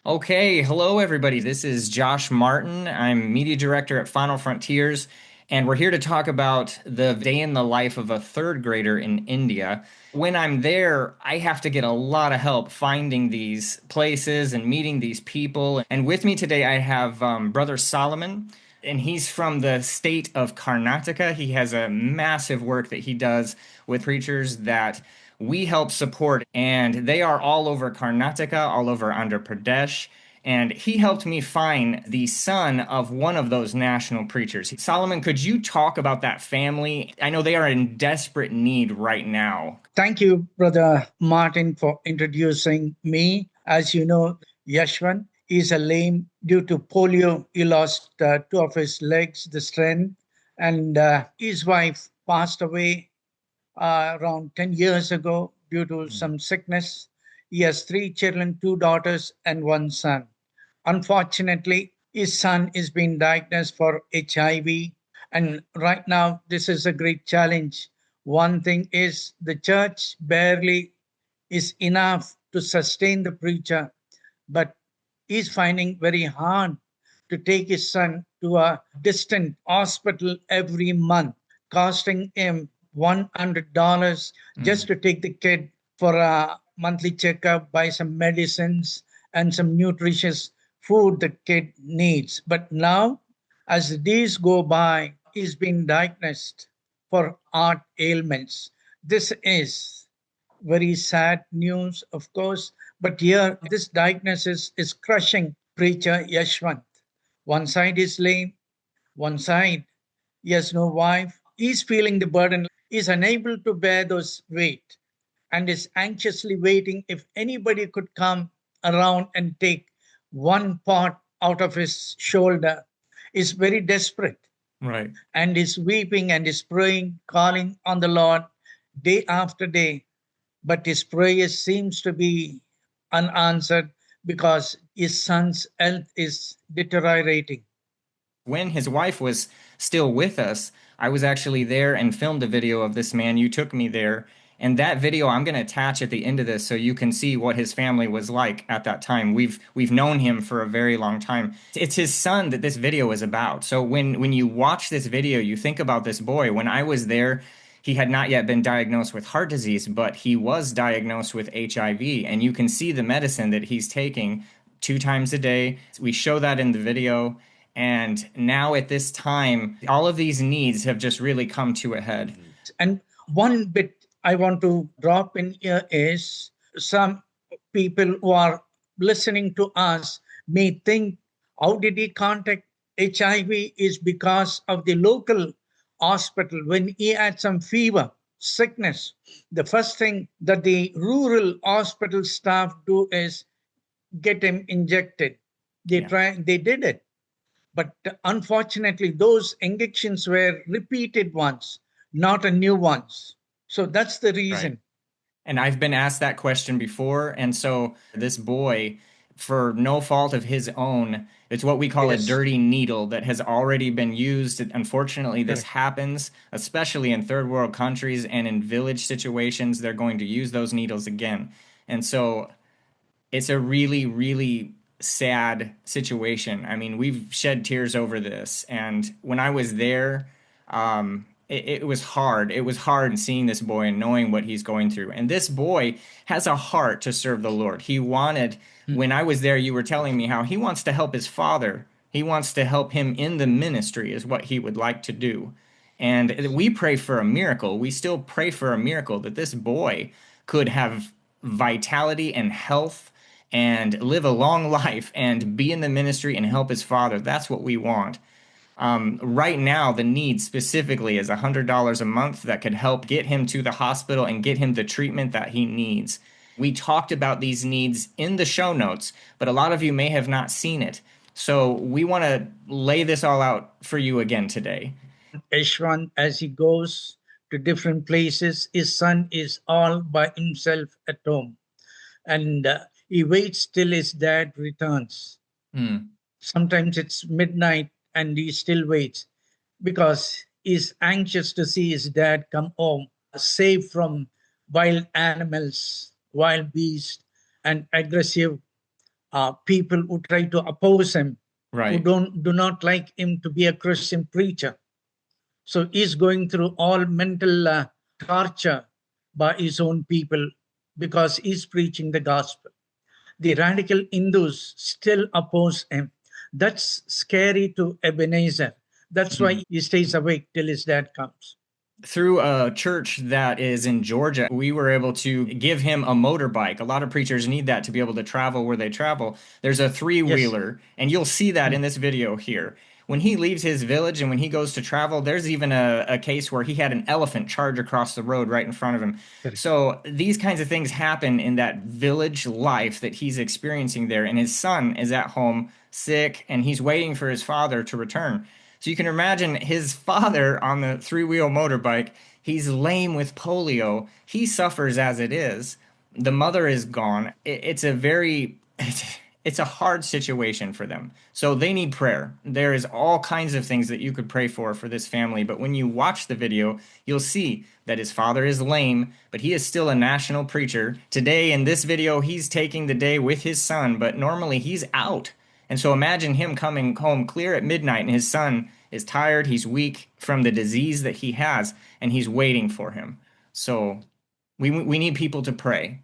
Okay, hello everybody. This is Josh Martin. I'm media director at Final Frontiers, and we're here to talk about the day in the life of a third grader in India. When I'm there, I have to get a lot of help finding these places and meeting these people. And with me today, I have Brother Solomon, and he's from the state of Karnataka. He has a massive work that he does with preachers that we help support, and they are all over Karnataka, all over Andhra Pradesh. And he helped me find the son of one of those national preachers. Solomon, could you talk about that family? I know they are in desperate need right now. Thank you, Brother Martin, for introducing me. As you know, Yeshwant is a lame due to polio. He lost two of his legs, the strength, and his wife passed away around 10 years ago due to some sickness. He has three children, two daughters, and one son. Unfortunately, his son is being diagnosed for HIV. And right now, this is a great challenge. One thing is the church barely is enough to sustain the preacher, but he's finding very hard to take his son to a distant hospital every month, costing him $100 just to take the kid for a monthly checkup, buy some medicines and some nutritious food the kid needs. But now, as the days go by, he's been diagnosed for heart ailments. This is very sad news, of course, but here this diagnosis is crushing preacher Yeshwant. One side is lame, one side he has no wife. He's feeling the burden. He's unable to bear those weight and is anxiously waiting if anybody could come around and take one part out of his shoulder. Is very desperate Right. and is weeping and is praying, calling on the Lord day after day. But his prayer seems to be unanswered because his son's health is deteriorating. When his wife was still with us, I was actually there and filmed a video of this man. You took me there. And that video I'm going to attach at the end of this so you can see what his family was like at that time. We've known him for a very long time. It's his son that this video is about. So when you watch this video, you think about this boy. When I was there, he had not yet been diagnosed with heart disease, but he was diagnosed with HIV. And you can see the medicine that he's taking 2 times a day. We show that in the video. And now at this time, all of these needs have just really come to a head. And one bit I want to drop in here is some people who are listening to us may think, how did he contact HIV? Is because of the local hospital when he had some fever, sickness. The first thing that the rural hospital staff do is get him injected. Yeah. They did it. But unfortunately, those injections were repeated ones, not a new ones. So that's the Right. reason. And I've been asked that question before. And so this boy, for no fault of his own, it's what we call a Yes. dirty needle that has already been used. Unfortunately, this Correct. happens, especially in third world countries and in village situations. They're going to use those needles again. And so it's a really, really sad situation. I mean, we've shed tears over this. And when I was there, it was hard. It was hard seeing this boy and knowing what he's going through. And this boy has a heart to serve the Lord. He wanted, when I was there, you were telling me how he wants to help his father. He wants to help him in the ministry, is what he would like to do. And we pray for a miracle. We still pray for a miracle that this boy could have vitality and health and live a long life and be in the ministry and help his father. That's what we want. Right now, the need specifically is $100 a month that could help get him to the hospital and get him the treatment that he needs. We talked about these needs in the show notes, but a lot of you may have not seen it. So we want to lay this all out for you again today. Yeshwant, as he goes to different places, his son is all by himself at home. And he waits till his dad returns. Hmm. Sometimes it's midnight and he still waits because he's anxious to see his dad come home, safe from wild animals, wild beasts, and aggressive people who try to oppose him, who Right. do not like him to be a Christian preacher. So he's going through all mental torture by his own people because he's preaching the gospel. The radical Hindus still oppose him. That's scary to Ebenezer. That's Mhm. why he stays awake till his dad comes. Through a church that is in Georgia, we were able to give him a motorbike. A lot of preachers need that to be able to travel where they travel. There's a Yes. three-wheeler, and you'll see that Mm. in this video here. When he leaves his village and when he goes to travel, there's even a case where he had an elephant charge across the road right in front of him. Correct. So these kinds of things happen in that village life that he's experiencing there, and his son is at home sick, and he's waiting for his father to return. So you can imagine his father on the three-wheel motorbike. He's lame with polio. He suffers as it is. The mother is gone. It's a very it's a hard situation for them. So they need prayer. There is all kinds of things that you could pray for this family, but when you watch the video, you'll see that his father is lame, but he is still a national preacher. Today in this video, he's taking the day with his son, but normally he's out. And so imagine him coming home clear at midnight and his son is tired, he's weak from the disease that he has, and he's waiting for him. So we need people to pray.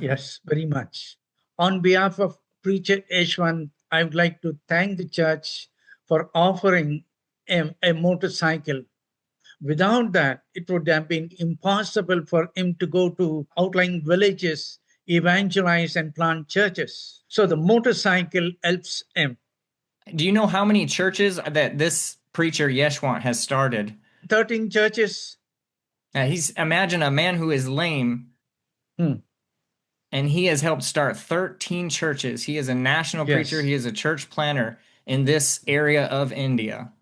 Yes, very much. On behalf of Preacher Yeshwant, I would like to thank the church for offering a motorcycle. Without that, it would have been impossible for him to go to outlying villages, evangelize, and plant churches. So the motorcycle helps him. Do you know how many churches that this preacher Yeshwant has started? 13 churches. He's imagine a man who is lame Hmm. and he has helped start 13 churches. He is a national preacher, Yes, he is a church planner in this area of India.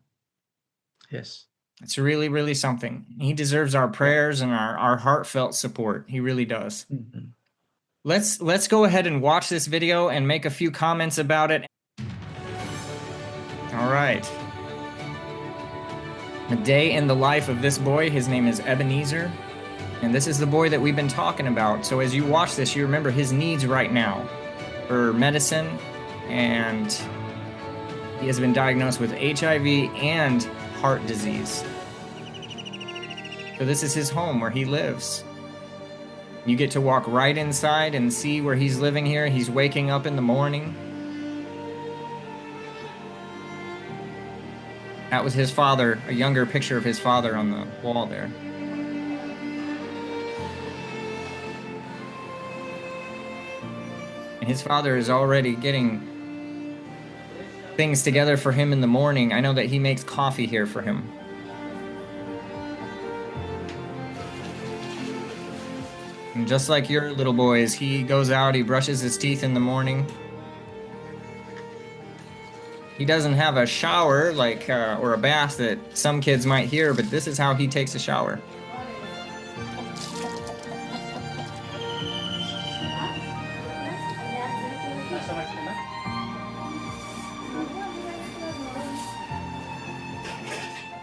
yes. It's really, really something. He deserves our Yeah. prayers and our heartfelt support. He really does. Mhm. Let's go ahead and watch this video and make a few comments about it. All right. A day in the life of this boy. His name is Ebenezer. And this is the boy that we've been talking about. So as you watch this, you remember his needs right now for medicine, and he has been diagnosed with HIV and heart disease. So this is his home where he lives. You get to walk right inside and see where he's living here. He's waking up in the morning. That was his father, a younger picture of his father on the wall there. And his father is already getting things together for him in the morning. I know that he makes coffee here for him. And just like your little boys, he goes out, he brushes his teeth in the morning. He doesn't have a shower like or a bath that some kids might hear, but this is how he takes a shower.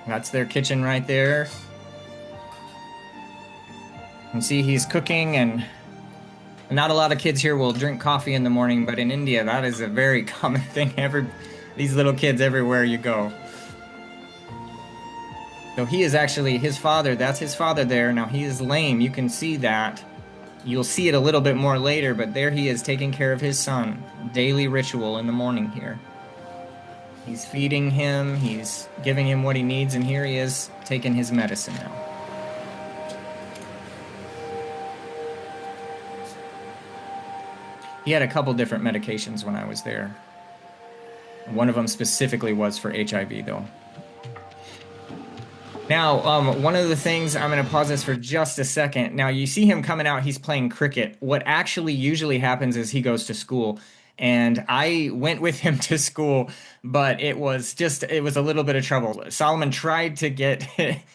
That's their kitchen right there. You can see he's cooking, and not a lot of kids here will drink coffee in the morning, but in India, that is a very common thing. These little kids everywhere you go. So he is actually his father. That's his father there. Now he is lame. You can see that. You'll see it a little bit more later, but there he is taking care of his son. Daily ritual in the morning here. He's feeding him, he's giving him what he needs, and here he is taking his medicine now. He had a couple different medications when I was there. One of them specifically was for HIV, though. Now, one of the things, I'm going to pause this for just a second. Now, you see him coming out, he's playing cricket. What actually usually happens is he goes to school. And I went with him to school, but it was a little bit of trouble. Solomon tried to get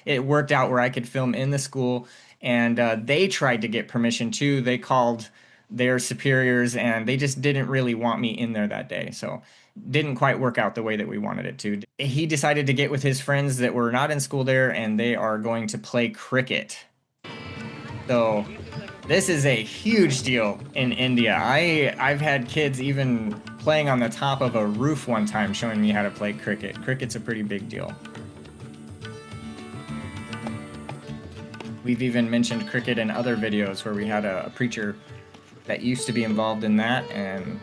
it worked out where I could film in the school, and they tried to get permission too. They called their superiors, and they just didn't really want me in there that day. So didn't quite work out the way that we wanted it to. He decided to get with his friends that were not in school there, and they are going to play cricket. So This is a huge deal in India. I've had kids even playing on the top of a roof one time showing me how to play cricket. Cricket's a pretty big deal. We've even mentioned cricket in other videos where we had a preacher that used to be involved in that and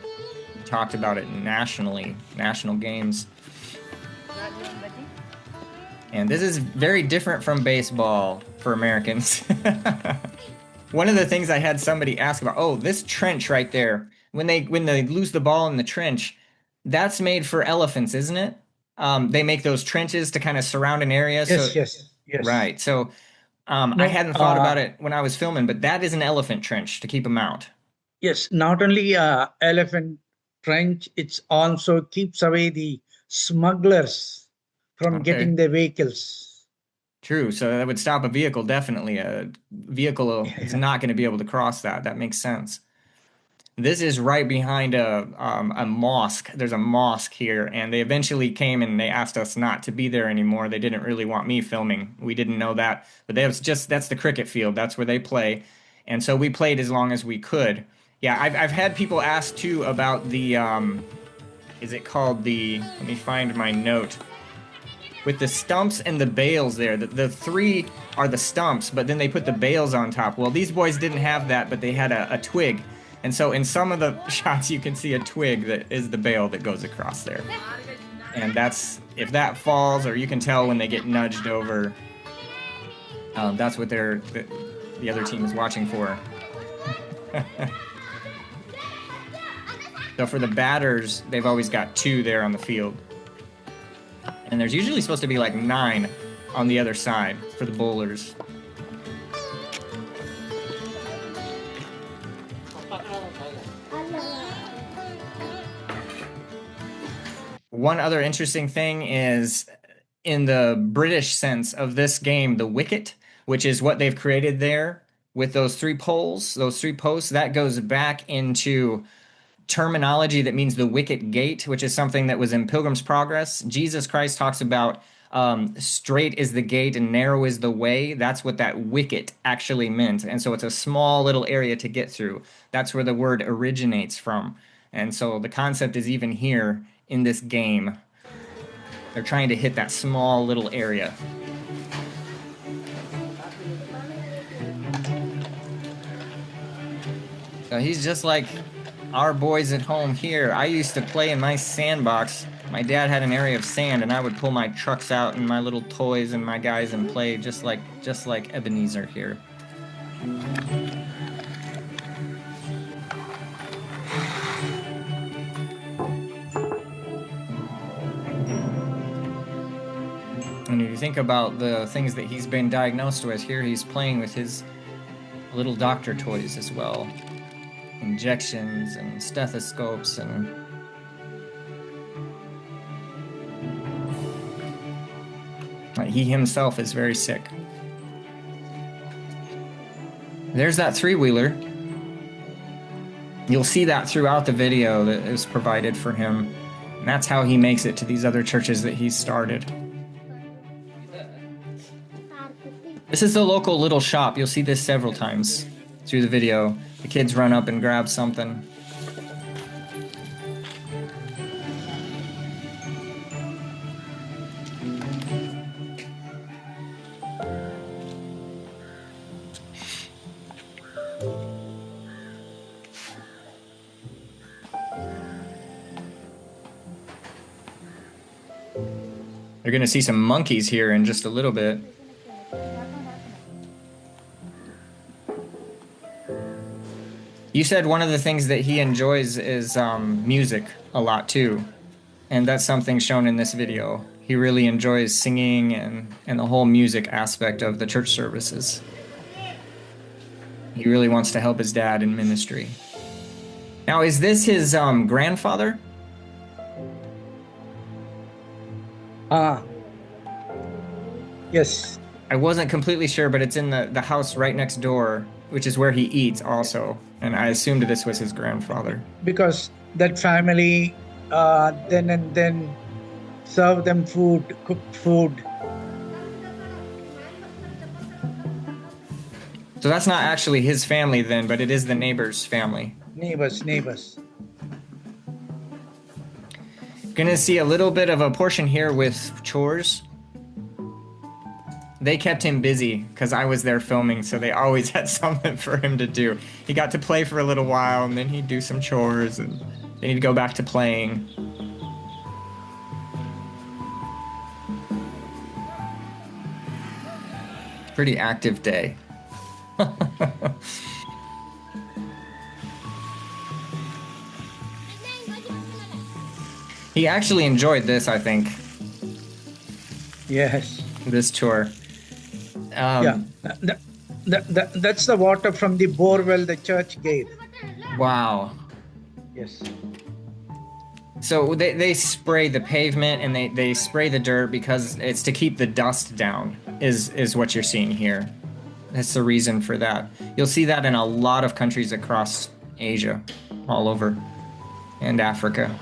talked about it nationally, national games. And this is very different from baseball for Americans. One of the things I had somebody ask about, oh, this trench right there, when they lose the ball in the trench, that's made for elephants, isn't it? They make those trenches to kind of surround an area. So, Yes, yes, yes. right. So, I No, hadn't thought about it when I was filming, but that is an elephant trench to keep them out. yes, not only elephant trench, it's also keeps away the smugglers from Okay. getting their vehicles. True. So that would stop a vehicle, definitely. A vehicle is Yeah. not going to be able to cross that. That makes sense. This is right behind a mosque. There's a mosque here, and they eventually came and they asked us not to be there anymore. They didn't really want me filming. We didn't know that, but that's the cricket field. That's where they play, and so we played as long as we could. Yeah, I've had people ask too about the is it called the? Let me find my note with the stumps and the bales there. The three are the stumps, but then they put the bales on top. Well, these boys didn't have that, but they had a twig. And so in some of the shots, you can see a twig that is the bale that goes across there. And that's, if that falls, or you can tell when they get nudged over, that's what the other team is watching for. So for the batters, they've always got 2 there on the field. And there's usually supposed to be like 9 on the other side for the bowlers. One other interesting thing is in the British sense of this game, the wicket, which is what they've created there with those 3 poles, those 3 posts, that goes back into terminology that means the wicket gate, which is something that was in Pilgrim's Progress. Jesus Christ talks about straight is the gate and narrow is the way. That's what that wicket actually meant. And so it's a small little area to get through. That's where the word originates from. And so the concept is even here in this game. They're trying to hit that small little area. So he's just like our boys at home here. I used to play in my sandbox. My dad had an area of sand, and I would pull my trucks out and my little toys and my guys and play just like Ebenezer here. And if you think about the things that he's been diagnosed with, here he's playing with his little doctor toys as well. Injections and stethoscopes and he himself is very sick. There's that 3-wheeler. You'll see that throughout the video that is provided for him. And that's how he makes it to these other churches that he's started. This is the local little shop. You'll see this several times through the video. The kids run up and grab something. You're going to see some monkeys here in just a little bit. You said one of the things that he enjoys is music a lot too. And that's something shown in this video. He really enjoys singing and the whole music aspect of the church services. He really wants to help his dad in ministry. Now, is this his grandfather? Yes. I wasn't completely sure, but it's in the house right next door, which is where he eats also. And I assumed this was his grandfather. Because that family then and then serve them food, cooked food. So that's not actually his family then, but it is the neighbor's family. Neighbors. Gonna see a little bit of a portion here with chores. They kept him busy because I was there filming, so they always had something for him to do. He got to play for a little while, and then he'd do some chores, and then he'd go back to playing. Pretty active day. He actually enjoyed this, I think, Yes. this tour. Yeah. That's the water from the bore well the church gave. Wow. Yes. So they spray the pavement and they spray the dirt because it's to keep the dust down, is what you're seeing here. That's the reason for that. You'll see that in a lot of countries across Asia, all over, and Africa.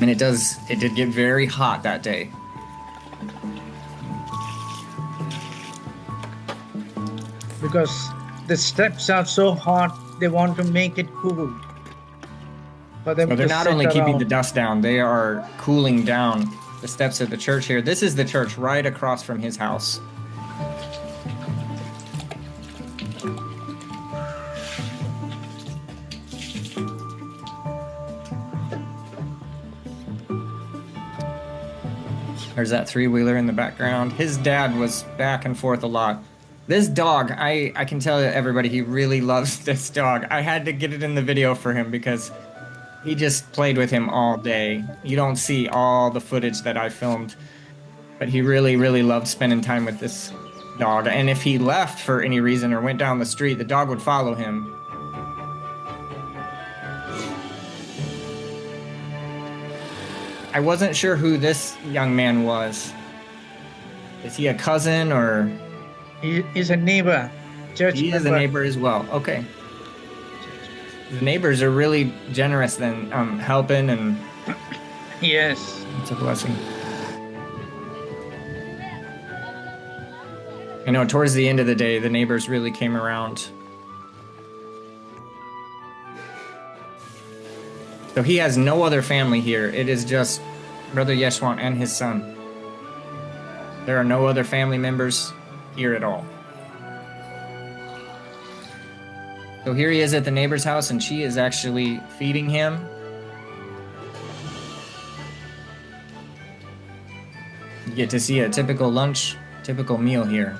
And it did get very hot that day. Because the steps are so hot, they want to make it cool. For them So they're to not sit only keeping the around. dust down, they are cooling down the steps of the church here. This is the church right across from his house. There's that three-wheeler in the background. His dad was back and forth a lot. This dog, I can tell everybody, he really loves this dog. I had to get it in the video for him because he just played with him all day. You don't see all the footage that I filmed, but he really, really loved spending time with this dog. And if he left for any reason or went down the street, the dog would follow him. I wasn't sure who this young man was. Is he a cousin or... He is a neighbor, church He is a member. neighbor as well. Okay. The neighbors are really generous then, helping, and Yes. it's a blessing. You know, towards the end of the day, the neighbors really came around. So he has no other family here. It is just Brother Yeshwant and his son. There are no other family members here at all. So here he is at the neighbor's house, and she is actually feeding him. You get to see a typical lunch, typical meal here.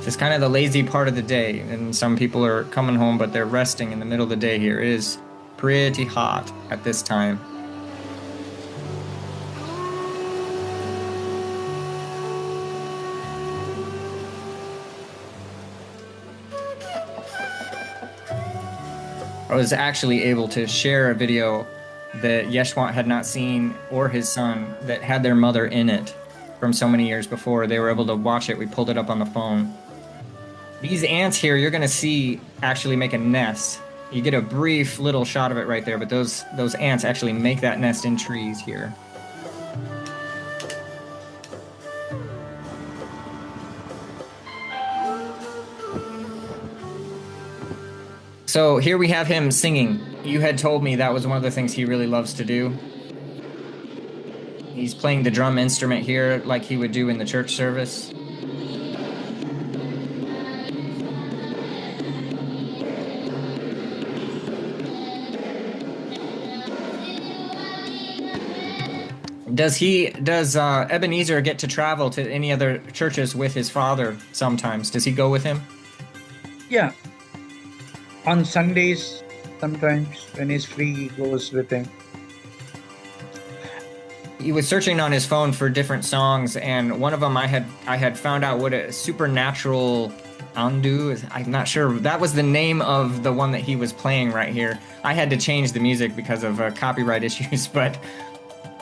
It's kind of the lazy part of the day, and some people are coming home, but they're resting in the middle of the day here. It is pretty hot at this time. I was actually able to share a video that Yeshwant had not seen, or his son, that had their mother in it from so many years before. They were able to watch it. We pulled it up on the phone. These ants here, you're going to see actually make a nest. You get a brief little shot of it right there, but those ants actually make that nest in trees here. So here we have him singing. You had told me that was one of the things he really loves to do. He's playing the drum instrument here like he would do in the church service. Does Ebenezer get to travel to any other churches with his father sometimes? Does he go with him? Yeah. On Sundays, sometimes when he's free, he goes with him. He was searching on his phone for different songs, and one of them I had found out what a supernatural undo is. I'm not sure. That was the name of the one that he was playing right here. I had to change the music because of copyright issues, but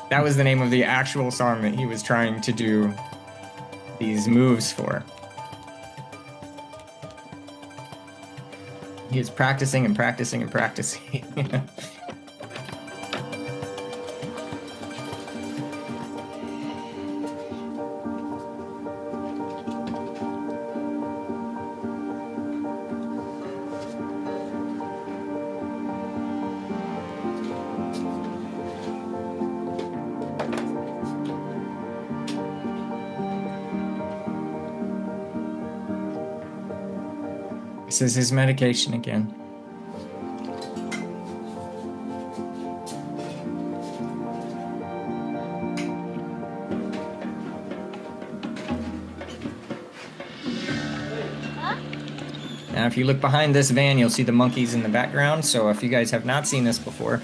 that was the name of the actual song that he was trying to do these moves for. He was practicing and practicing and practicing. This is his medication again. Now, if you look behind this van, you'll see the monkeys in the background. So if you guys have not seen this before,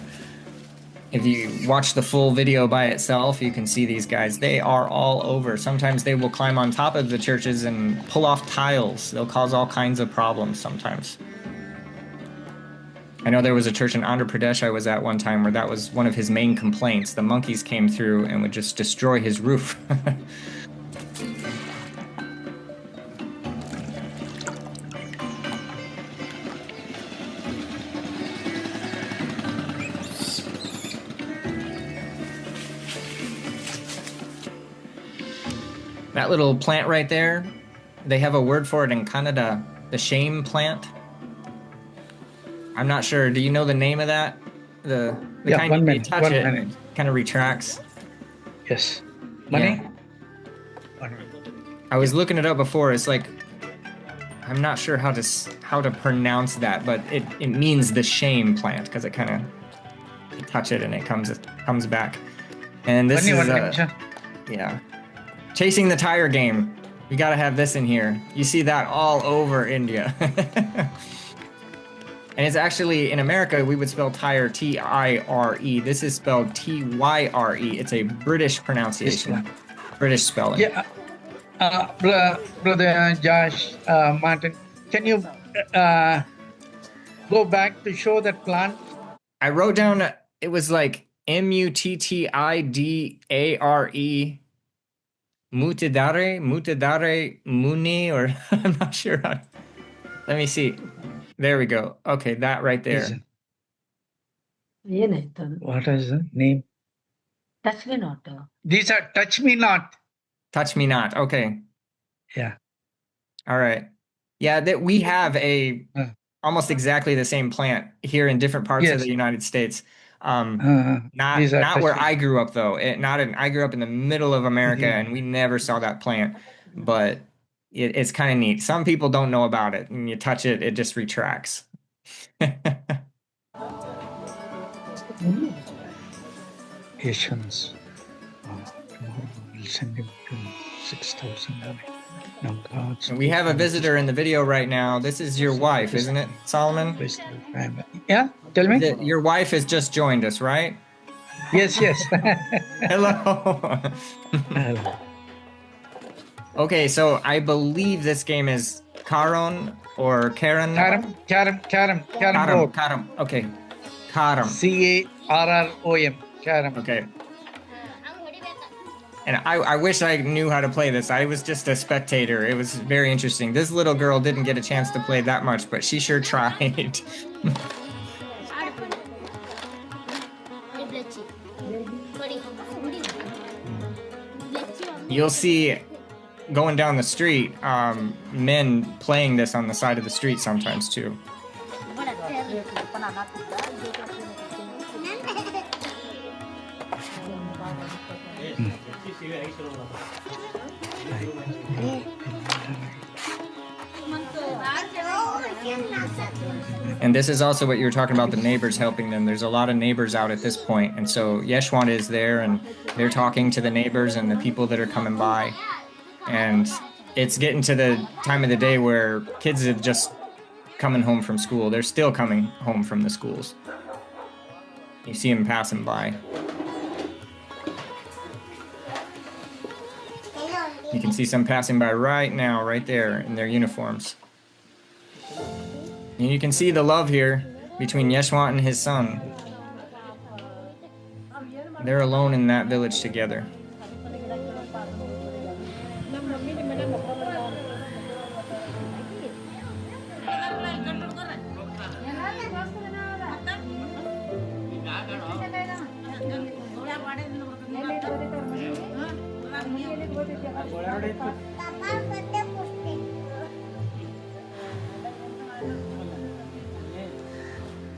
if you watch the full video by itself, you can see these guys. They are all over. Sometimes they will climb on top of the churches and pull off tiles. They'll cause all kinds of problems sometimes. I know there was a church in Andhra Pradesh I was at one time where that was one of his main complaints. The monkeys came through and would just destroy his roof. That little plant right there, they have a word for it in Canada, the shame plant. I'm not sure. Do you know the name of that? The Yeah, kind one you minute, touch one it and minute. it kind of retracts. Yes. Money? Yeah. 1 minute. I was looking it up before. It's like I'm not sure how to pronounce that, but it means the shame plant because it kind of you touch it and it comes back. And this Money, is one minute. yeah. Chasing the tire game. We got to have this in here. You see that all over India. And it's actually, in America, we would spell tire T-I-R-E. This is spelled T-Y-R-E. It's a British pronunciation. British spelling. Yeah. Brother Josh, Martin, can you go back to show that plant? I wrote down, it was like M-U-T-T-I-D-A-R-E. Mutidare, Muni, or I'm not sure how. Let me see. There we go. Okay, that right there. What is the name? Touch me not. These are touch me not. Touch me not. Okay. Yeah. All right. Yeah, that we have a almost exactly the same plant here in different parts of Yes. the United States. These are Not where touch me. I grew up though. I grew up in the middle of America and we never saw that plant. But it's kind of neat. Some people don't know about it. And you touch it, it just retracts. Patience. Tomorrow we'll send him to 6,000. Now God's And we have a visitor in the video right now. This is your wife, isn't it, Solomon? family. Yeah, tell me. Your wife has just joined us, right? Yes, yes. Hello. Hello. Okay, so I believe this game is Karon or Karen. Karam Road. Karam. Okay. Karam. Carrom. Karam. Okay. And I wish I knew how to play this. I was just a spectator. It was very interesting. This little girl didn't get a chance to play that much, but she sure tried. You'll see going down the street, men playing this on the side of the street sometimes too. And this is also what you were talking about, the neighbors helping them. There's a lot of neighbors out at this point. And so Yeshwant is there and they're talking to the neighbors and the people that are coming by. And it's getting to the time of the day where kids are just coming home from school. They're still coming home from the schools. You see them passing by. You can see some passing by right now, right there in their uniforms. And you can see the love here between Yeshwant and his son. They're alone in that village together.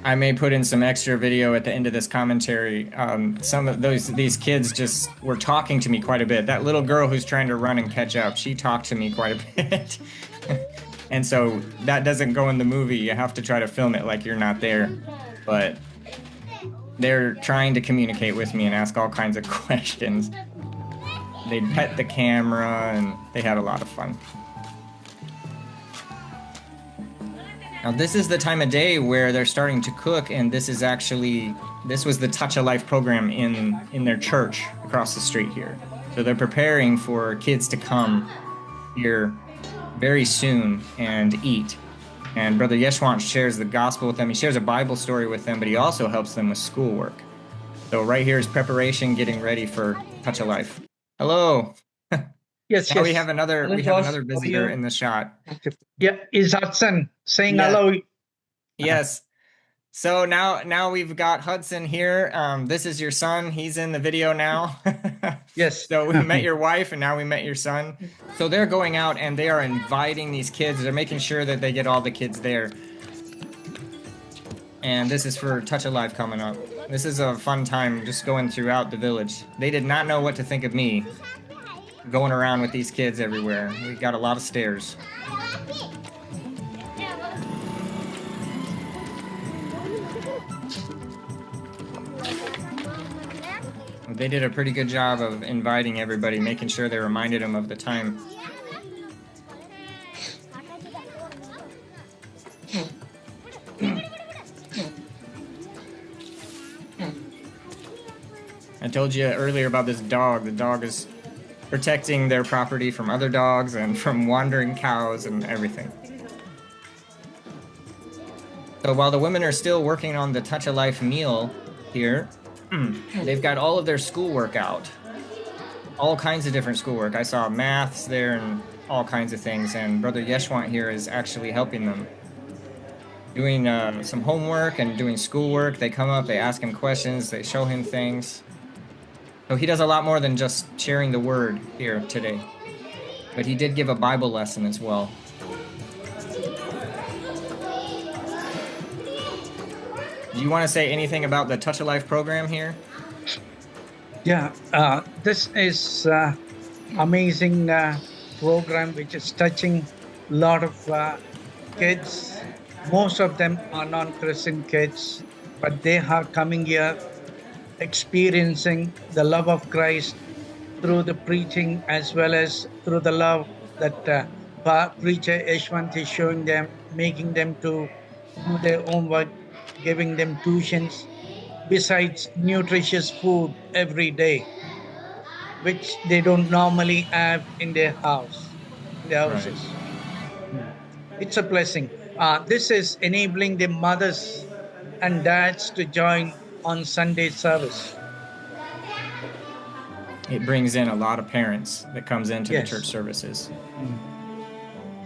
I may put in some extra video at the end of this commentary. Some of these kids just were talking to me quite a bit. That little girl who's trying to run and catch up, she talked to me quite a bit. And so that doesn't go in the movie. You have to try to film it like you're not there. But they're trying to communicate with me and ask all kinds of questions. They'd pet the camera and they had a lot of fun. Now this is the time of day where they're starting to cook, and this was the Touch of Life program in their church across the street here. So they're preparing for kids to come here very soon and eat. And Brother Yeshwant shares the gospel with them. He shares a Bible story with them, but he also helps them with schoolwork. So right here is preparation, getting ready for Touch of Life. Hello. Yes, Now yes. we have another visitor in the shot. Yeah, is Hudson saying Yeah. hello? Yes. So now we've got Hudson here. This is your son. He's in the video now. Yes. So we met your wife and now we met your son. So they're going out and they are inviting these kids. They're making sure that they get all the kids there. And this is for Touch of Life coming up. This is a fun time just going throughout the village. They did not know what to think of me going around with these kids everywhere. We got a lot of stares. They did a pretty good job of inviting everybody, making sure they reminded them of the time. I told you earlier about this dog. The dog is protecting their property from other dogs and from wandering cows and everything. So while the women are still working on the Touch of Life meal here, they've got all of their schoolwork out. All kinds of different schoolwork. I saw maths there and all kinds of things, and Brother Yeshwant here is actually helping them. Doing some homework and doing schoolwork. They come up, they ask him questions, they show him things. So he does a lot more than just sharing the word here today. But he did give a Bible lesson as well. Do you want to say anything about the Touch of Life program here? Yeah, this is amazing program which is touching a lot of kids. Most of them are non-Christian kids, but they are coming here experiencing the love of Christ through the preaching as well as through the love that preacher Yeshwant is showing them, making them to do their own work, giving them tuitions, besides nutritious food every day, which they don't normally have in their houses. Right. It's a blessing. This is enabling the mothers and dads to join on Sunday service. It brings in a lot of parents that comes into Yes. the church services.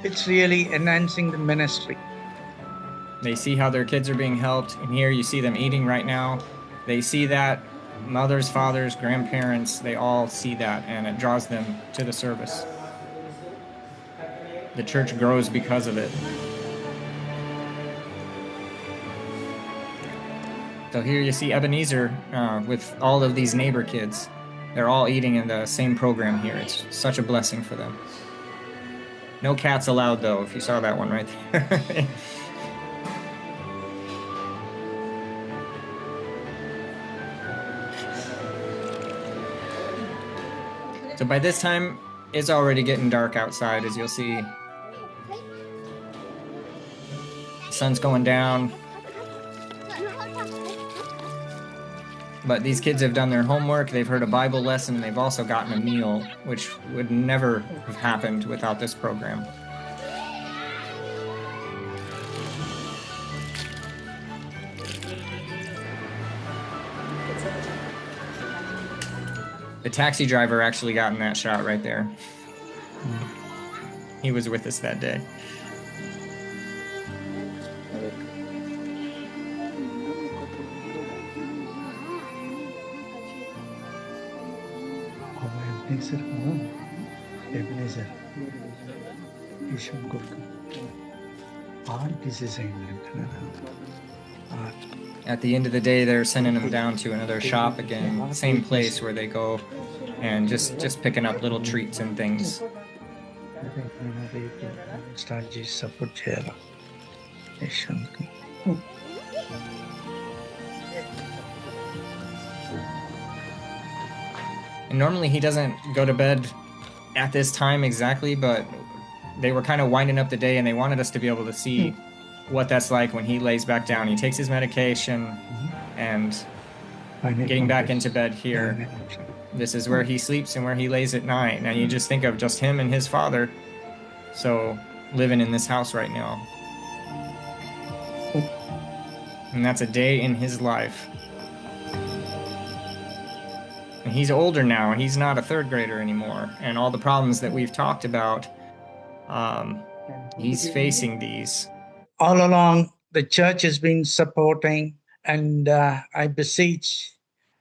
It's really enhancing the ministry. They see how their kids are being helped, and here you see them eating right now. They see that mothers, fathers, grandparents, they all see that, and it draws them to the service. The church grows because of it. So here you see Ebenezer with all of these neighbor kids. They're all eating in the same program here. It's such a blessing for them. No cats allowed, though, if you saw that one right there. So by this time, it's already getting dark outside, as you'll see. The sun's going down. But these kids have done their homework, they've heard a Bible lesson, and they've also gotten a meal, which would never have happened without this program. The taxi driver actually got in that shot right there. He was with us that day. Ebenezer, Yeshwant Gurkha. At the end of the day, they're sending him down to another shop again, same place where they go, and just picking up little treats and things. Support చేయాలి. Yashwant. And normally he doesn't go to bed at this time exactly, but they were kind of winding up the day and they wanted us to be able to see what that's like when he lays back down. He takes his medication and getting back into bed here. This is where he sleeps and where he lays at night. Now you just think of just him and his father, so living in this house right now. And that's a day in his life. And he's older now. He's not a third grader anymore. And all the problems that we've talked about, he's facing these. All along, the church has been supporting, and I beseech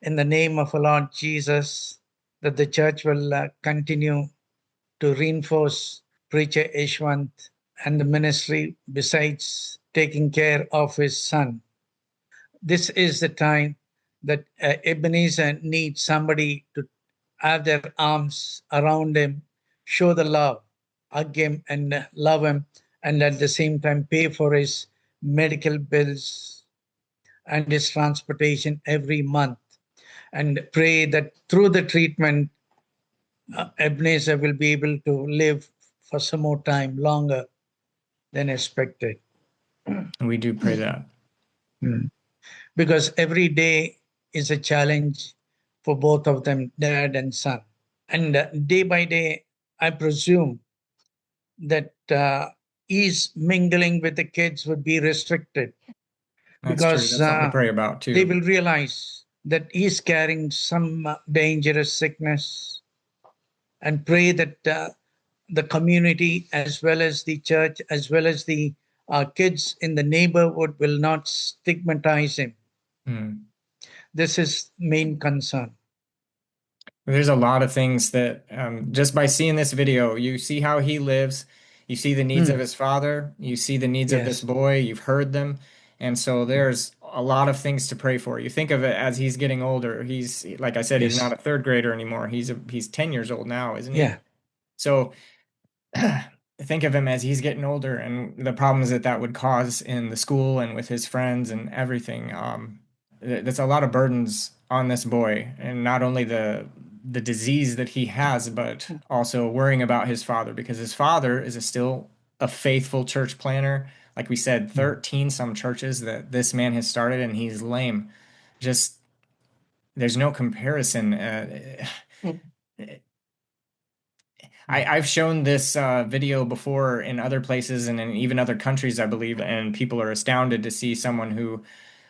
in the name of our Lord Jesus that the church will continue to reinforce Preacher Yeshwant and the ministry besides taking care of his son. This is the time that Ebenezer needs somebody to have their arms around him, show the love, hug him and love him, and at the same time pay for his medical bills and his transportation every month. And pray that through the treatment, Ebenezer will be able to live for some more time, longer than expected. We do pray that. Because every day is a challenge for both of them, dad and son. And day by day, I presume that his mingling with the kids would be restricted. That's because true. That's something to pray about too. They will realize that he's carrying some dangerous sickness, and pray that the community, as well as the church, as well as the kids in the neighborhood will not stigmatize him. This is main concern. There's a lot of things that just by seeing this video, you see how he lives, you see the needs of his father, you see the needs of this boy, you've heard them. And so there's a lot of things to pray for. You think of it as he's getting older. He's, like I said, he's not a third grader anymore. He's 10 years old now, isn't he? Yeah. So think of him as he's getting older and the problems that that would cause in the school and with his friends and everything. There's a lot of burdens on this boy, and not only the disease that he has, but also worrying about his father, because his father is still a faithful church planner. Like we said, 13 some churches that this man has started, and he's lame. Just, there's no comparison. I've shown this video before in other places and in even other countries, I believe, and people are astounded to see someone who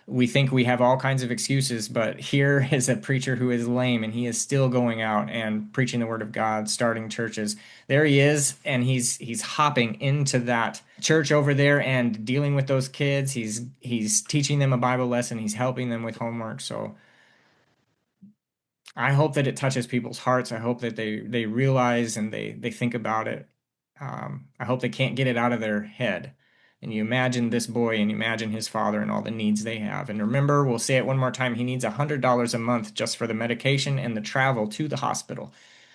we think we have all kinds of excuses, but here is a preacher who is lame and he is still going out and preaching the word of God, starting churches. There he is, and he's hopping into that church over there and dealing with those kids. He's teaching them a Bible lesson. He's helping them with homework. So I hope that it touches people's hearts. I hope that they realize and they think about it. I hope they can't get it out of their head. And you imagine this boy and you imagine his father and all the needs they have. And remember, we'll say it one more time, he needs $100 a month just for the medication and the travel to the hospital.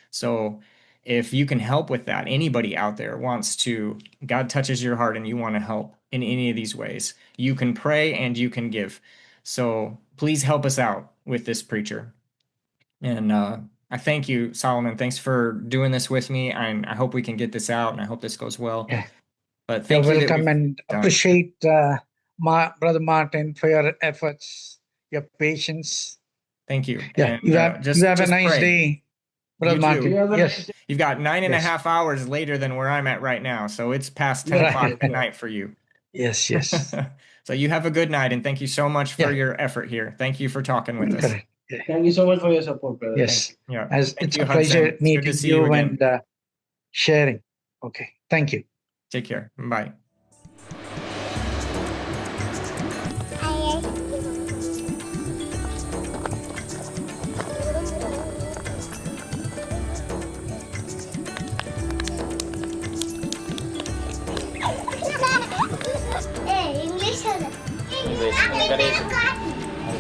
So if you can help with that, anybody out there wants to, God touches your heart and you want to help in any of these ways, you can pray and you can give. So please help us out with this preacher. And I thank you, Solomon. Thanks for doing this with me. I hope we can get this out, and I hope this goes well. Yeah. But thank you. Welcome, and appreciate Brother Martin for your efforts, your patience. Thank you. Yeah, and, you have a nice pray. day, Brother Martin. Yes. You've got 9.5 hours later than where I'm at right now, so it's past 10 o'clock at night for you. Yes. So you have a good night, and thank you so much for your effort here. Thank you for talking with us. Thank you so much for your support, brother. Yes. Yeah. It's a pleasure meeting you and sharing. Okay. Thank you. Take care. Bye.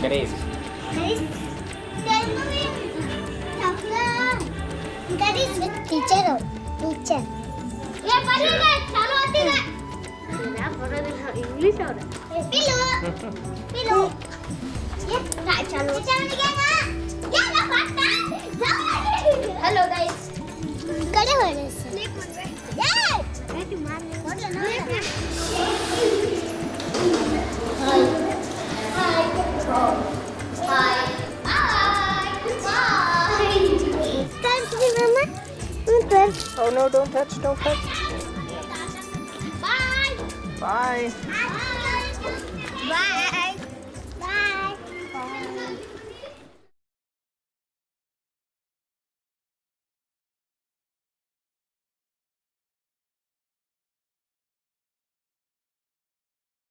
Garis. Guys, tell me, that is with teacher. Teacher. Yeah, पढ़ेगा, चलो आती है. ना पढ़ो देखो English और. Pillow, pillow. ये चलो. चलो निकलेगा. ये ना पढ़ता. Hello guys. करे हो रहे हैं. Yeah. Hi. Hi. Hi. Bye. Bye. Time to be mama. Oh no, don't touch, don't touch. Bye. Bye. Bye. Bye.